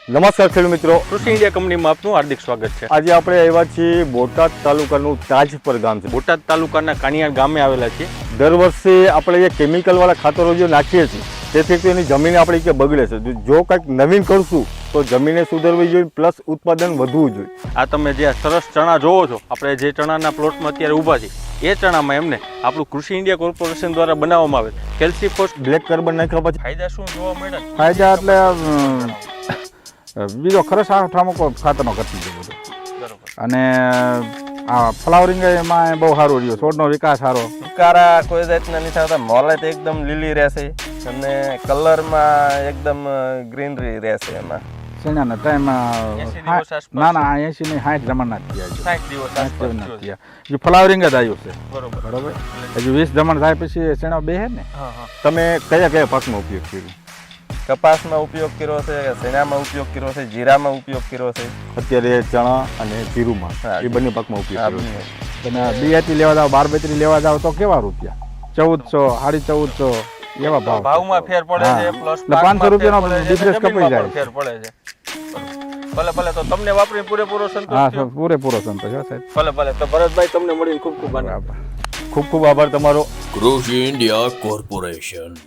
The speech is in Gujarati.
નમસ્કાર ખેડૂત મિત્રો, કૃષિ ઇન્ડિયા કંપનીમાં આપનું હાર્દિક સ્વાગત છે. આજે આપણે આવ્યા છીએ બોટાદ તાલુકાનું તાજપર ગામ છે. બોટાદ તાલુકાના કાણિયાર ગામે આવેલા છે. દર વર્ષે આપણે જે કેમિકલવાળા ખાતરો જે નાખીએ છીએ તેથી તો એની જમીન આપણી કે બગડે છે. જો કંઈક નવીન કરશું તો જમીને સુધરવી જોઈએ, પ્લસ ઉત્પાદન વધવું જોઈએ. આ તમે જે સરસ ચણા જોવો છો, આપણે જે ચણાના પ્લોટમાં અત્યારે ઊભા છીએ એ ચણામાં એમને આપણું કૃષિ ઇન્ડિયા કોર્પોરેશન દ્વારા બનાવવામાં આવે કેલ્સીફોસ બ્લેક કાર્બન નાખ્યા પછી ફાયદા શું જોવા મળ્યા? ફાયદા એટલે બીજો ખરસ ઠામકો ખાતરનો કરતી છે બધું. બરોબર. અને આ ફ્લાવરિંગ એમાં બહુ સારું રહ્યો, છોડનો વિકાસ સારો. ઉકારા કોઈ જાતના નહીં થતા, મોલેટ એકદમ લીલી રહેશે અને કલરમાં એકદમ ગ્રીનરી રહેશે. એમાં શેણાના ટાઈમમાં 80 દિવસ આસપાસ. ના 80 ને 60 જમણ નથી થયા. 60 દિવસ આસપાસ થયો છે. હજુ ફ્લાવરિંગ જ આવ્યું છે. બરોબર. બરોબર. હજુ 20 જમણ થાય પછી શેણા બેહે ને. હા હા. તમે કયા કયા પાકનો ઉપયોગ કર્યો? કપાસમાં ઉપયોગ કર્યો છે, શેણામાં ઉપયોગ કર્યો છે, જીરામાં ઉપયોગ કર્યો છે. અત્યારે ચણા અને જીરુમાં હા, એ બંને પાકમાં ઉપયોગ કર્યો છે. તમે BAT લેવા જાવ, 12-32 લેવા જાવ તો કેવા રૂપિયા? 1400, 1450 એવા ભાવ. ભાવમાં ફેર પડે છે, હા. પ્લસ એટલે 500 રૂપિયાનો difference કપાઈ જાય. ફેર પડે છે. ભલે ભલે, તો તમને વાપરી પૂરેપૂરો હા સંતોષ થયો? પૂરેપૂરો સંતોષ હો સાહેબ. ભલે ભલે, તો ભરતભાઈ તમને મળીને ખૂબ ખૂબ આનંદ. બરાબર. ખૂબ ખૂબ આભાર તમારો. કૃષિ ઇન્ડિયા કોર્પોરેશન.